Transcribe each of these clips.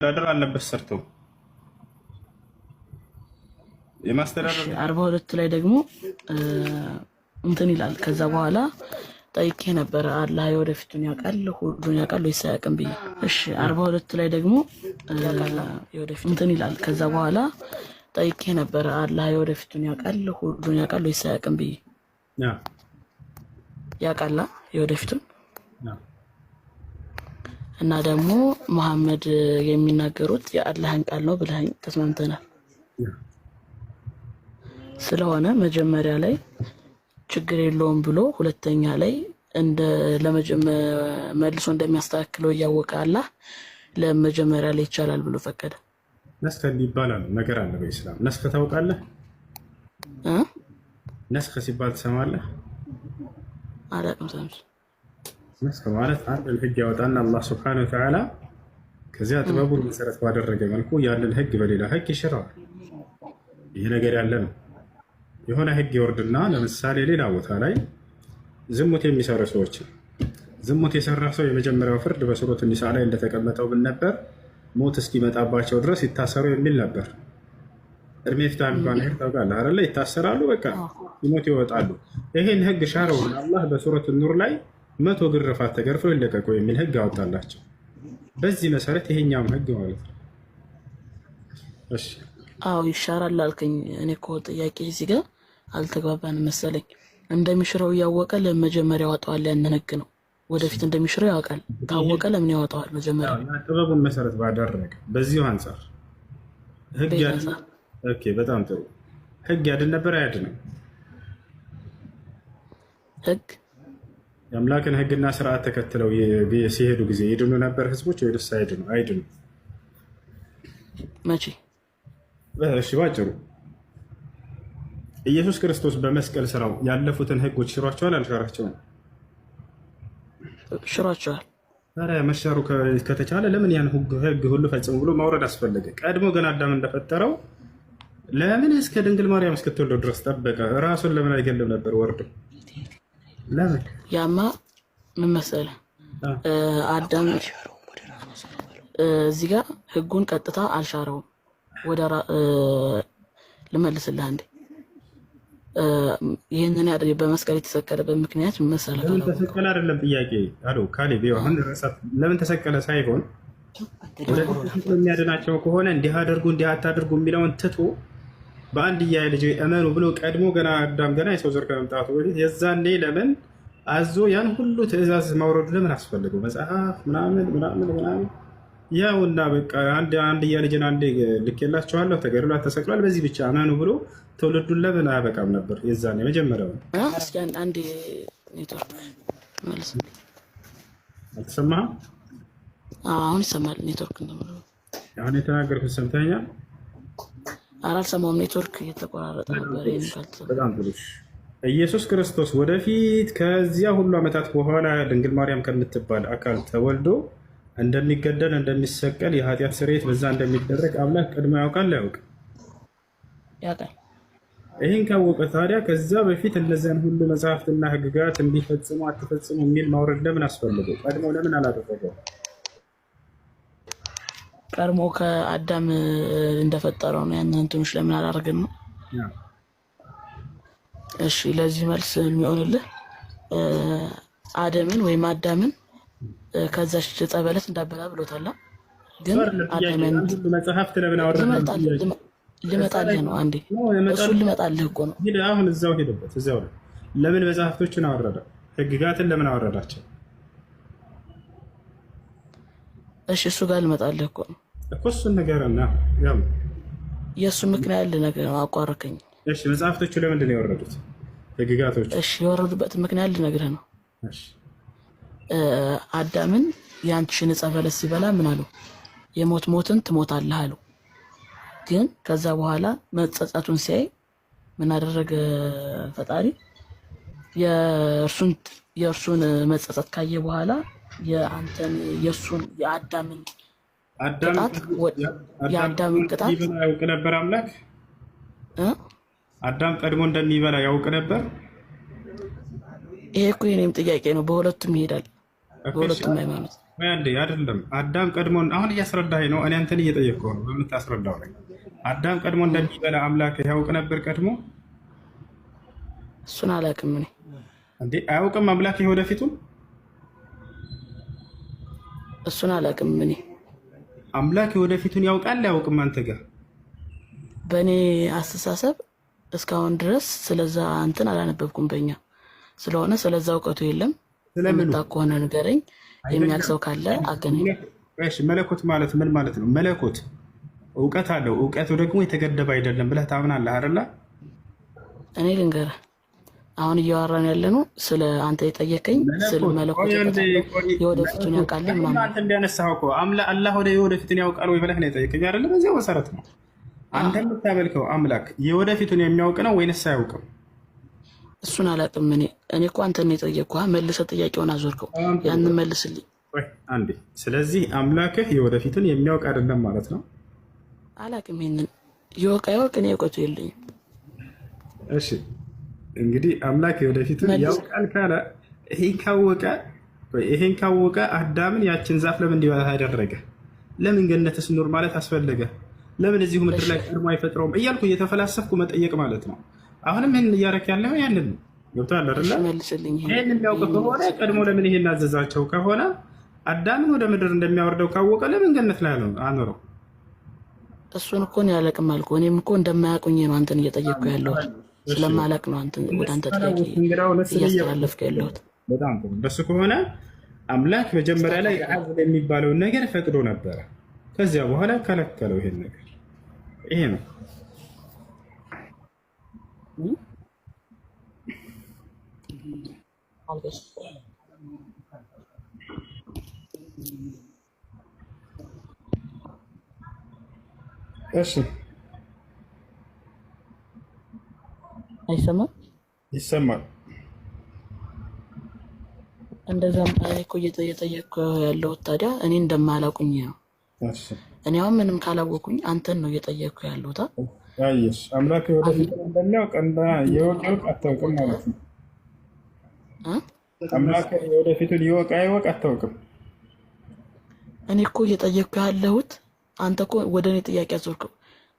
ማስተዳደር አለበት ሰርቶ የማስተዳደር 42 ላይ ደግሞ እንትን ይላል። ከዛ በኋላ ጠይቄ ነበር አላህ የወደፊቱን ያውቃል ሁሉን ያውቃል ወይስ አያውቅም ብዬ። እሺ 42 ላይ ደግሞ የወደፊት እንትን ይላል። ከዛ በኋላ ጠይቄ ነበር አላህ የወደፊቱን ያውቃል ሁሉን ያውቃል ወይስ አያውቅም ብዬ። ያውቃል የወደፊቱን እና ደግሞ መሐመድ የሚናገሩት የአላህን ቃል ነው ብለኸኝ ተስማምተናል። ስለሆነ መጀመሪያ ላይ ችግር የለውም ብሎ ሁለተኛ ላይ እንደ መልሶ እንደሚያስተካክለው እያወቀ አላህ ለመጀመሪያ ላይ ይቻላል ብሎ ፈቀደ። ነስኽ ይባላል ነገር አለ በኢስላም። ነስኽ ታውቃለህ? ነስኽ ሲባል ትሰማለህ? አላውቅም። ሰምቼ ነስኽ ማለት አንድን ህግ ያወጣና አላህ ሱብሓነሁ ወተዓላ ከዚያ ጥበቡን መሰረት ባደረገ መልኩ ያንን ህግ በሌላ ህግ ይሽረዋል። ይሄ ነገር ያለ ነው። የሆነ ህግ ይወርድና ለምሳሌ ሌላ ቦታ ላይ ዝሙት የሚሰሩ ሰዎች ዝሙት የሰራ ሰው የመጀመሪያው ፍርድ በሱረቱ ኒሳ ላይ እንደተቀመጠው ምን ነበር? ሞት እስኪመጣባቸው ድረስ ይታሰሩ የሚል ነበር። እድሜ ፍትሃ እንኳን ሄድ ታውቃለህ አይደለ? ይታሰራሉ፣ በቃ ይሞት ይወጣሉ። ይሄን ህግ ሻረውን አላህ በሱረቱ ኑር ላይ 100 ግርፋት ተገርፈው ይለቀቁ የሚል ህግ አወጣላቸው። በዚህ መሰረት ይሄኛውም ህግ ማለት ነው። እሺ አዎ ይሻራል አልከኝ። እኔ እኮ ጥያቄ እዚህ ጋር አልተግባባንም መሰለኝ። እንደሚሽረው እያወቀ ለመጀመሪያ ያወጣዋል ያንን ህግ ነው። ወደፊት እንደሚሽረው ያውቃል። ታወቀ ለምን ያወጣዋል? መጀመሪያ ጥበቡን መሰረት ባደረገ በዚሁ አንፃር ህግ ያድን። ኦኬ በጣም ጥሩ። ህግ ያድን ነበር አያድንም? ህግ የአምላክን ህግና ስርዓት ተከትለው ሲሄዱ ጊዜ ይድኑ ነበር ህዝቦች ወይስ አይድኑ? አይድኑ። መቼ? እሺ ባጭሩ ኢየሱስ ክርስቶስ በመስቀል ስራው ያለፉትን ህጎች ሽሯቸዋል አልሻራቸውም? ሽሯቸዋል። ታዲያ መሻሩ ከተቻለ ለምን ያን ህግ ሁሉ ፈጽሙ ብሎ ማውረድ አስፈለገ? ቀድሞ ገና አዳም እንደፈጠረው ለምን እስከ ድንግል ማርያም እስክትወልደው ድረስ ጠበቀ? ራሱን ለምን አይገልም ነበር ወርዶ? ለምን? ያማ ምን መሰለህ አዳም እዚህ ጋር ህጉን ቀጥታ አልሻረውም። ወደ ልመልስልህ አንዴ። ይህንን ያድርግ በመስቀል የተሰቀለበት ምክንያት ምን መሰለህ? ለምን ተሰቀለ አይደለም ጥያቄ አሎ ካሌብ። አሁን ለምን ተሰቀለ ሳይሆን ወደፊት የሚያድናቸው ከሆነ እንዲህ አድርጉ እንዲህ አታድርጉ የሚለውን ትቶ በአንድያ ልጅ እመኑ ብሎ ቀድሞ ገና አዳም ገና የሰው ዘር ከመምጣቱ በፊት የዛኔ ለምን አዞ ያን ሁሉ ትዕዛዝ ማውረዱ ለምን አስፈልገው? መጽሐፍ ምናምን ምናምን ምናምን ያውና በቃ አንድያ ልጅን አንዴ ልኬላችኋለሁ ተገድሏል ተሰቅሏል በዚህ ብቻ እመኑ ብሎ ትውልዱን ለምን አያበቃም ነበር? የዛኔ መጀመሪያው እስኪ አንዴ ኔትወርክ መልስ። አልተሰማህም? አሁን ይሰማል። ኔትወርክ እንደምለው አሁን የተናገርኩት ሰምተኸኛል? አልሰማሁም። ኔትወርክ እየተቆራረጠ ነበር። በጣም ጥሩ። ኢየሱስ ክርስቶስ ወደፊት ከዚያ ሁሉ ዓመታት በኋላ ድንግል ማርያም ከምትባል አካል ተወልዶ እንደሚገደል እንደሚሰቀል የኃጢአት ስርየት በዛ እንደሚደረግ አምላክ ቀድሞ ያውቃል አያውቅም? ያውቃል። ይህን ካወቀ ታዲያ ከዛ በፊት እነዚያን ሁሉ መጽሐፍትና ህግጋት እንዲፈጽሙ አትፈጽሙ የሚል ማውረድ ለምን አስፈልገው? ቀድሞ ለምን አላደረገው? ቀድሞ ከአዳም እንደፈጠረው ነው ያንን እንትኖች ለምን አላደረገም ነው? እሺ ለዚህ መልስ የሚሆንልህ አደምን ወይም አዳምን ከዛች ዕፀ በለስ እንዳበላ ብሎታል። ግን አዳምን መጽሐፍት ለምን አወረደ? ልመጣልህ ነው አንዴ። እሱን ልመጣልህ እኮ ነው። አሁን እዛው ሄደበት እዛው ላይ ለምን መጽሐፍቶችን አወረደ? ህግጋትን ለምን አወረዳቸው? እሺ እሱ ጋር ልመጣልህ እኮ ነው እኮ እሱን ነገርና ያው የእሱ ምክንያት ልነግርህ ነው። አቋረከኝ። እሺ መጽሐፍቶቹ ለምንድን ነው የወረዱት? ህግጋቶች እሺ የወረዱበት ምክንያት ልነግርህ ነው። እሺ አዳምን ያንቺን ዕፀ በለስ ሲበላ ምን አለው? የሞት ሞትን ትሞታለህ አለው። ግን ከዛ በኋላ መጸጸቱን ሲያይ ምን አደረገ ፈጣሪ? የእርሱን መጸጸት ካየ በኋላ የአዳምን ቅጣት ያውቅ ነበር አምላክ። አዳም ቀድሞ እንደሚበላ ያውቅ ነበር። ይሄ እኮ የኔም ጥያቄ ነው። በሁለቱም ይሄዳል፣ በሁለቱም ሃይማኖት አንዴ አይደለም አዳም ቀድሞ አሁን እያስረዳኸኝ ነው። እኔ አንተን እየጠየቅኩህ ነው። በምታስረዳው ላይ አዳም ቀድሞ እንደሚበላ አምላክ ያውቅ ነበር ቀድሞ? እሱን አላውቅም እኔ። እንዴ አያውቅም አምላክ ወደፊቱን? እሱን አላውቅም እኔ። አምላክ ወደፊቱን ያውቃል አያውቅም? አንተ ጋር በእኔ አስተሳሰብ እስካሁን ድረስ ስለዛ እንትን አላነበብኩም በእኛ ስለሆነ ስለዛ እውቀቱ የለም። ስለምታ ከሆነ ንገረኝ፣ የሚያውቅ ሰው ካለ አገናኝ። መለኮት ማለት ምን ማለት ነው? መለኮት እውቀት አለው። እውቀቱ ደግሞ የተገደበ አይደለም ብለህ ታምናለህ አይደለ? እኔ ልንገርህ፣ አሁን እያወራን ያለ ነው ስለ አንተ የጠየቀኝ ስለ መለኮት የወደፊቱን ያውቃል ምናምን። አንተ እንዲያነሳኸው እኮ አላህ የወደፊቱን ያውቃል ወይ ብለህ ነው የጠየቀኝ አይደለ? በዚያው መሰረት ነው አንተ የምታመልከው አምላክ የወደፊቱን የሚያውቅ ነው ወይንስ አያውቅም? እሱን አላውቅም እኔ እኮ አንተን ነው የጠየቅኩህ። መልሰህ ጥያቄውን አዞርከው። ያንን መልስልኝ አንዴ። ስለዚህ አምላክህ የወደፊቱን የሚያውቅ አይደለም ማለት ነው? አላውቅም። ይሄንን ይወቅ አይወቅ እኔ እውቀቱ የለኝም። እሺ እንግዲህ አምላክ የወደፊቱን ያውቃል ካለ ይሄን ካወቀ አዳምን ያችን ዛፍ ለምን እንዲበላ አደረገ? ለምን ገነትስ ኑር ማለት አስፈለገ? ለምን እዚሁ ምድር ላይ ቀድሞ አይፈጥረውም እያልኩ እየተፈላሰፍኩ መጠየቅ ማለት ነው። አሁንም ይህን እያደረክ ያለው ያንን ነው። ገብቶሃል አይደለ? ይህን የሚያውቅ ከሆነ ቀድሞ ለምን ይሄን አዘዛቸው ከሆነ አዳምን ወደ ምድር እንደሚያወርደው ካወቀ ለምን ገነት ላይ አኖረው? እሱን እኮ ነው ያለቅም አልኩህ። እኔም እኮ እንደማያውቁኝ ነው አንተን እየጠየቅኩ ያለሁት። ስለማላቅ ነው አንተን ወደ አንተ ጥያቄ እያስተላለፍኩ ያለሁት። በጣም ጥሩ። እንደሱ ከሆነ አምላክ መጀመሪያ ላይ አብ የሚባለውን ነገር ፈቅዶ ነበረ። ከዚያ በኋላ ከለከለው። ይሄን ነገር ይሄ ነው። እሺ አይሰማም? ይሰማል። እንደዛም እኮ እየጠየቅኩ ያለሁት ታዲያ እኔ እንደማላውቁኝ ነው። እኔ አሁን ምንም ካላወቁኝ አንተን ነው እየጠየቅኩ ያለሁት። አየሽ አምላክ ወደፊት እንደሚያውቅ የወቅ አታውቅም ማለት ነው። አምላክ ወደፊቱን ይወቅ አይወቅ አታውቅም። እኔ እኮ እየጠየቅኩ ያለሁት አንተ እኮ ወደ እኔ ጥያቄ አዞርከው።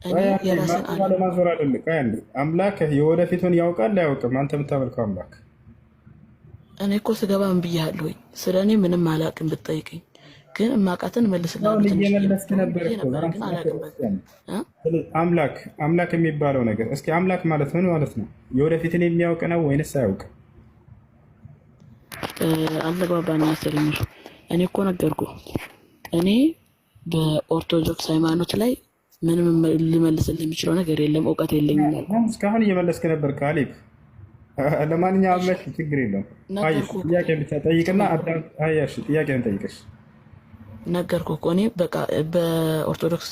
እኔ የራስን ለማዞር አይደለም። አምላክ የወደፊቱን ያውቃል አያውቅም? አንተ የምታመልከው አምላክ እኔ እኮ ስገባ ምን ብያለሁኝ? ስለ እኔ ምንም አላውቅም ብትጠይቀኝ ግን ማቃተን መልስልሃለሁ። እየመለስክ ነበር እኮ አምላክ የሚባለው ነገር። እስኪ አምላክ ማለት ምን ማለት ነው? የወደፊትን የሚያውቅ ነው ወይንስ አያውቅም? አልተግባባን መሰለኝ። እኔ እኮ ነገርኩህ። እኔ በኦርቶዶክስ ሃይማኖት ላይ ምንም ሊመልስልህ የሚችለው ነገር የለም፣ እውቀት የለኝም። እስካሁን እየመለስክ ነበር ካሌብ። ለማንኛውም መች ችግር የለም። ጥያቄ ብቻ ጠይቅና ጥያቄን ጠይቅሽ ነገርኩህ እኮ እኔ በቃ በኦርቶዶክስ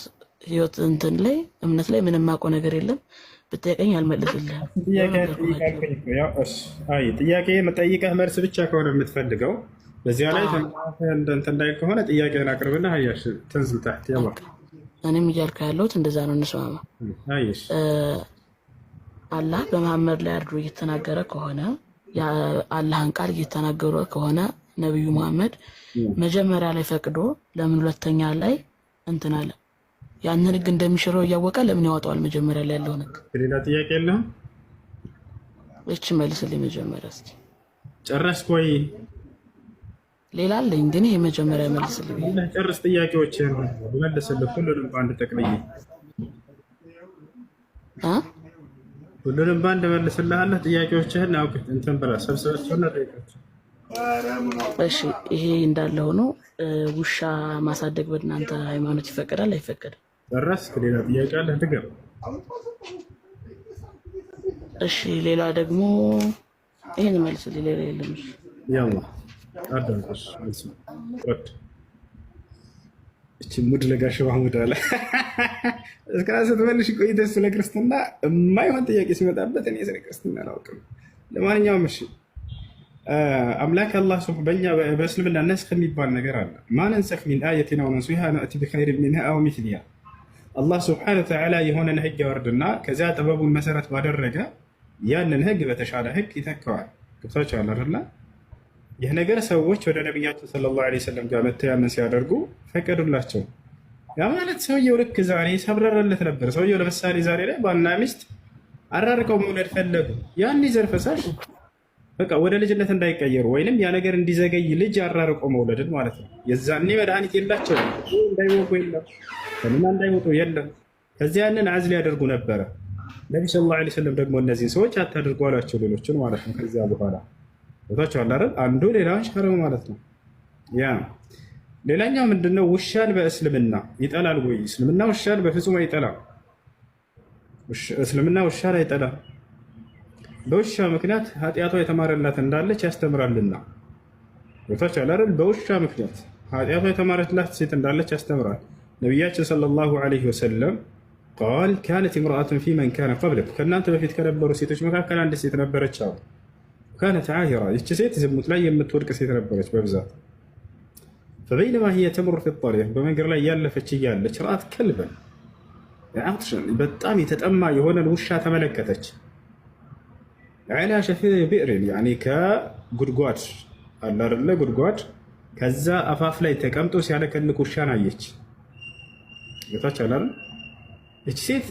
ህይወት እንትን ላይ እምነት ላይ ምንም የማውቀው ነገር የለም። ብትጠይቀኝ አልመልስልህም። ጥያቄ መጠይቀህ መልስ ብቻ ከሆነ የምትፈልገው በዚያ ላይ እንትን እንዳይል ከሆነ ጥያቄን አቅርብና አያሽ ትንዝል ታህት ያባ እኔም እያልኩ ያለሁት እንደዛ ነው። እንስማማ። አላህ በመሐመድ ላይ አድሮ እየተናገረ ከሆነ የአላህን ቃል እየተናገሩ ከሆነ ነብዩ መሐመድ መጀመሪያ ላይ ፈቅዶ ለምን ሁለተኛ ላይ እንትን አለ? ያንን ህግ እንደሚሽረው እያወቀ ለምን ያወጣዋል? መጀመሪያ ላይ ያለው ህግ። ሌላ ጥያቄ የለህም? እቺ መልስልኝ መጀመሪያ እስኪ። ጨረስክ ወይ? ሌላ አለኝ ግን ይሄ መጀመሪያ መልስልኝ። ጨርስ ጥያቄዎችን መልስልህ። ሁሉንም በአንድ ጠቅልዬ ሁሉንም በአንድ መልስልሃለሁ። ጥያቄዎችህን አውቅ እንትን ብለህ ሰብስባቸውና ጠይቃቸው። እሺ ይሄ እንዳለ ሆኖ ውሻ ማሳደግ በእናንተ ሃይማኖት ይፈቀዳል አይፈቀድም? ጨረስክ? ሌላ ጥያቄ አለ? ትገባ። እሺ ሌላ ደግሞ ይሄን መልስልኝ። ሌላ የለም። ያላ አዳምጥሽ መልስ ወጥ እቺ ሙድ ለጋሽ ማህሙድ አለ እስከ ስትመልሽ ቆይተሽ ስለ ክርስትና የማይሆን ጥያቄ ሲመጣበት እኔ ስለ ክርስትና አላውቅም። ለማንኛውም እሺ አምላክ አላህ በእኛ በእስልምና ነስኽ የሚባል ነገር አለ። ማ ነንሰኽ ሚን አየቲን አው ነንሱሃ ነእቲ ቢኸይሪን ሚንሃ አው ሚስሊሃ። አላህ ስብሓነሁ ወተዓላ የሆነን ህግ ያወርድና ከዚያ ጥበቡን መሰረት ባደረገ ያንን ህግ በተሻለ ህግ ይተካዋል። ገብታችኋል አይደለ? ይህ ነገር ሰዎች ወደ ነቢያችን ሰለላሁ ዐለይሂ ወሰለም ጋር መተው ያንን ሲያደርጉ ፈቀዱላቸው። ያ ማለት ሰውየው ልክ ዛሬ ሰብረረለት ነበር። ሰውየው ለምሳሌ ዛሬ ላይ ባልና ሚስት አራርቀው መውለድ ፈለጉ። ያን ዘር ፈሳሽ በቃ ወደ ልጅነት እንዳይቀየሩ ወይንም ያ ነገር እንዲዘገይ ልጅ አራርቀው መውለድን ማለት ነው። የዛኔ መድኃኒት የላቸው እንዳይወቁ የለም ከልና እንዳይወጡ የለም። ከዚያ ያንን አዝል ያደርጉ ነበረ። ነቢ ሰለላሁ ዐለይሂ ወሰለም ደግሞ እነዚህን ሰዎች አታድርጉ አሏቸው፣ ሌሎችን ማለት ነው። ከዚያ በኋላ ቦታቸዋል አይደል? አንዱ ሌላውን ሻረው ማለት ነው። ያ ሌላኛው ምንድነው? ውሻን በእስልምና ይጠላል ወይ? እስልምና ውሻን በፍጹም አይጠላም። እስልምና ውሻን አይጠላም። በውሻ ምክንያት ኃጢአቷ የተማረላት እንዳለች ያስተምራልና ቦታቸዋል አይደል? በውሻ ምክንያት ኃጢአቷ የተማረላት ሴት እንዳለች ያስተምራል። ነቢያችን ሰለላሁ ዐለይሂ ወሰለም ቃል ካነት እምረአቱን ፊ መን ካነ ቀብለኩም ከእናንተ በፊት ከነበሩ ሴቶች መካከል አንድ ሴት ነበረች አሉ። ካነት ዓሂራ ይቺ ሴት ዝሙት ላይ የምትወድቅ ሴት ነበረች በብዛት። ፈበይነማ ሂየ ተምሩ ፊ ጠሪቅ በመንገድ ላይ ያለፈች እያለች ረአት ከልበን በጣም የተጠማ የሆነን ውሻ ተመለከተች። ዐላ ሸፊ ብዕሪን ከጉድጓድ አለ አይደለ? ጉድጓድ ከዛ አፋፍ ላይ ተቀምጦ ሲያለከልክ ውሻን አየች። ጌታች አላለ። እቺ ሴት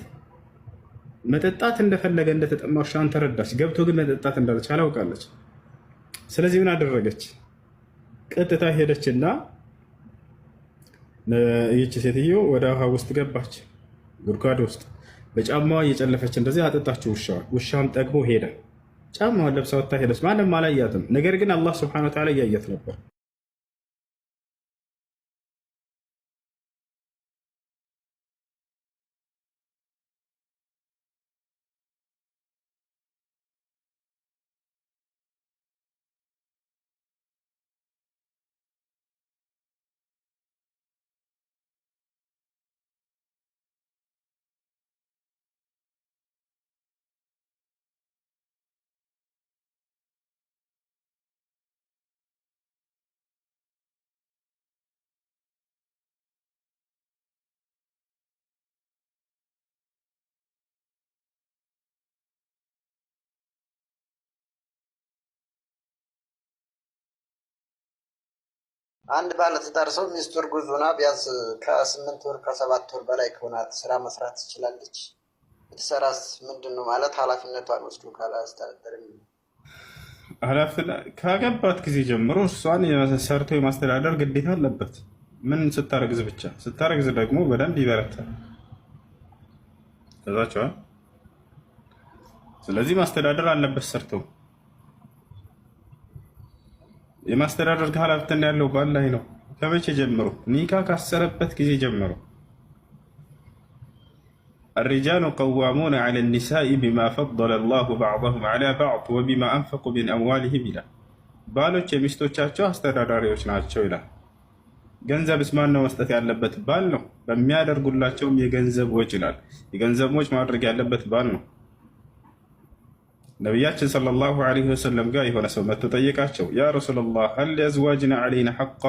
መጠጣት እንደፈለገ እንደተጠማ ውሻን ተረዳች። ገብቶ ግን መጠጣት እንዳለች አላውቃለች። ስለዚህ ምን አደረገች? ቀጥታ ሄደችና ይቺ ሴትዮ ወደ ውሃ ውስጥ ገባች፣ ጉድጓድ ውስጥ በጫማዋ እየጨለፈች እንደዚህ አጠጣችው ውሻዋን። ውሻም ጠግቦ ሄደ። ጫማዋን ለብሳ ወጥታ ሄደች። ማንም አላያትም። ነገር ግን አላህ ሱብሓነሁ ወተዓላ እያየት ነበር። አንድ ባለትዳር ሰው ሚስቱ እርጉዝ ሆና ቢያንስ ከ8 ወር ከ7 ወር በላይ ከሆናት ስራ መስራት ትችላለች? ብትሰራስ ምንድን ነው ማለት ኃላፊነቷን ወስዶ ካላስተዳደር ካገባት ጊዜ ጀምሮ እሷን ሰርቶ የማስተዳደር ግዴታ አለበት። ምን ስታረግዝ ብቻ። ስታረግዝ ደግሞ በደንብ ይበረታል። ከዛቸዋል። ስለዚህ ማስተዳደር አለበት ሰርተው። የማስተዳደር ኃላፊነት ያለው ባል ላይ ነው። ከመቼ ጀምሮ? ኒካ ካሰረበት ጊዜ ጀምሮ። الرجال قوامون على النساء بما فضل الله بعضهم على بعض وبما أنفقوا من أموالهم ይላል። ባሎች የሚስቶቻቸው አስተዳዳሪዎች ናቸው ይላል። ገንዘብስ ማን ነው መስጠት ያለበት? ባል ነው። በሚያደርጉላቸውም የገንዘብ ወጪ ይላል። የገንዘብ ወጪ ማድረግ ያለበት ባል ነው። ነቢያችን ሰለላሁ ዐለይሂ ወሰለም ጋር የሆነ ሰው መጥቶ ጠየቃቸው። ያ ረሱለላህ ሀል ሊአዝዋጅና ዐለይና ሐቃ?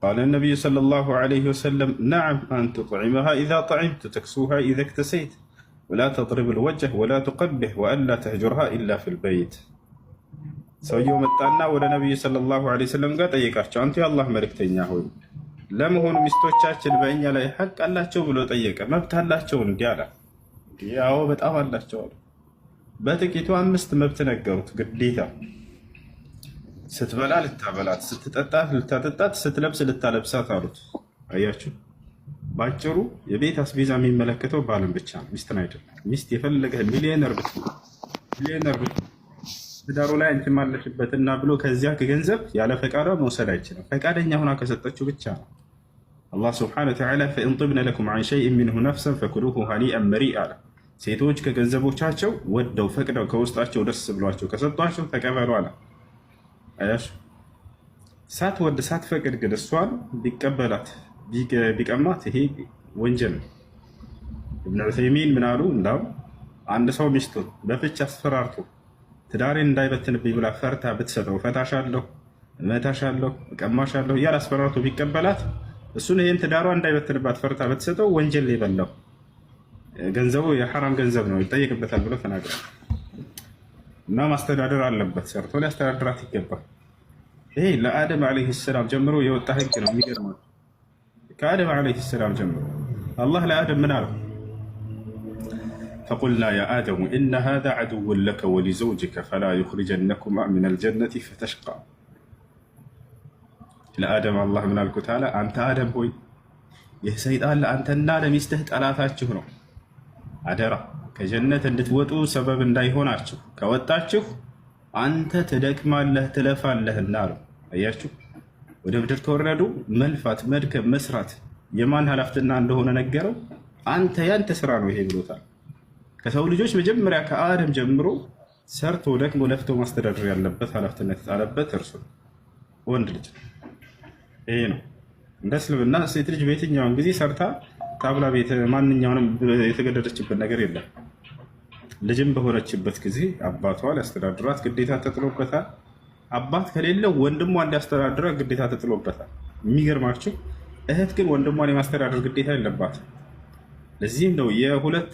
ቃለ ነቢዩ ሰለላሁ ዐለይሂ ወሰለም ነዓም አን ቱጥዒመሃ ኢዛ ጠዒምት ወተክሱሃ ኢዛ እክተሰይት ወላ ተድሪብ ልወጅህ ወላ ቱቀቢሕ ወአላ ተህጁርሃ ኢላ ፊል በይት። ሰውየው መጣና ወደ ነቢዩ ሰለላሁ ዐለይሂ ወሰለም ጋር ጠየቃቸው። አንቱ የአላህ መልእክተኛ ሆይ ለመሆኑ ሚስቶቻችን በእኛ ላይ ሐቅ አላቸው ብሎ ጠየቀ። መብት አላቸው እንዲህ አለ። ያው በጣም አላቸው አሉ። በጥቂቱ 5 መብት ነገሩት። ግዴታ ስትበላ ልታበላት፣ ስትጠጣ ልታጠጣት፣ ስትለብስ ልታለብሳት አሉት። አያችሁ፣ ባጭሩ የቤት አስቤዛ የሚመለከተው ባልን ብቻ ነው፣ ሚስትን አይደለም። ሚስት የፈለገ ሚሊዮነር ብትሆን ትዳሩ ላይ አንቺ ማለሽበትና ብሎ ከዚያ ከገንዘብ ያለ ፈቃዷ መውሰድ አይችልም። ፈቃደኛ ሆና ከሰጠችው ብቻ ነው። አላህ ሱብሓነሁ ወተዓላ ፈኢን ጢብነ ለኩም ዐን ሸይኢን ሚንሁ ነፍሰን ፈኩሉሁ ሀኒአን መሪአ አለ። ሴቶች ከገንዘቦቻቸው ወደው ፈቅደው ከውስጣቸው ደስ ብሏቸው ከሰጧቸው ተቀበሉ አለ። አያሽ ሳትወድ ሳትፈቅድ ግን እሷን ቢቀበላት ቢቀማት ይሄ ወንጀል ነው። ኢብኑ ዑሰይሚን ምን አሉ? እንዳው አንድ ሰው ሚስቱን በፍች አስፈራርቶ ትዳሬን እንዳይበትንብኝ ብላ ፈርታ ብትሰጠው ፈታሻለሁ፣ እመታሻለሁ፣ እቀማሻለሁ እያለ አስፈራርቶ ቢቀበላት እሱን ይህን ትዳሯ እንዳይበትንባት ፈርታ ብትሰጠው ወንጀል የበላው ገንዘቡ የሐራም ገንዘብ ነው ይጠየቅበታል ብሎ ተናግሯል። እና ማስተዳደር አለበት፣ ሰርቶ ሊያስተዳድራት ይገባል። ይሄ ለአደም ዓለይሂ ሰላም ጀምሮ የወጣ ህግ ነው። የሚገርመው ከአደም ዓለይሂ ሰላም ጀምሮ አላህ ለአደም ምን አለው? ፈቁልና ያ አደሙ ኢነ ሃዛ ዐዱውን ለከ ወሊዘውጅከ ፈላ ዩኽሪጀነኩማ ሚነል ጀነቲ ፈተሽቃ። ለአደም አላህ ምን አልኩት አለ? አንተ አደም ሆይ ይህ ሰይጣን ለአንተና ለሚስትህ ጠላታችሁ ነው። አደራ ከጀነት እንድትወጡ ሰበብ እንዳይሆናችሁ፣ ከወጣችሁ አንተ ትደክማለህ ትለፋለህና አለው። አያችሁ፣ ወደ ምድር ተወረዱ። መልፋት፣ መድከም፣ መስራት የማን ኃላፊነት እንደሆነ ነገረው። አንተ ያንተ ስራ ነው ይሄ ብሎታል። ከሰው ልጆች መጀመሪያ ከአደም ጀምሮ ሰርቶ ደክሞ ለፍቶ ማስተዳደር ያለበት ኃላፊነት የጣለበት እርሱ ወንድ ልጅ። ይሄ ነው እንደ እስልምና ሴት ልጅ በየትኛውን ጊዜ ሰርታ ታብላ ቤት ማንኛውንም የተገደደችበት ነገር የለም። ልጅም በሆነችበት ጊዜ አባቷ ሊያስተዳድራት ግዴታ ተጥሎበታል። አባት ከሌለው ወንድሟ እንዲያስተዳድራት ግዴታ ተጥሎበታል። የሚገርማችሁ እህት ግን ወንድሟን የማስተዳደር ግዴታ የለባትም። ለዚህም ነው የሁለት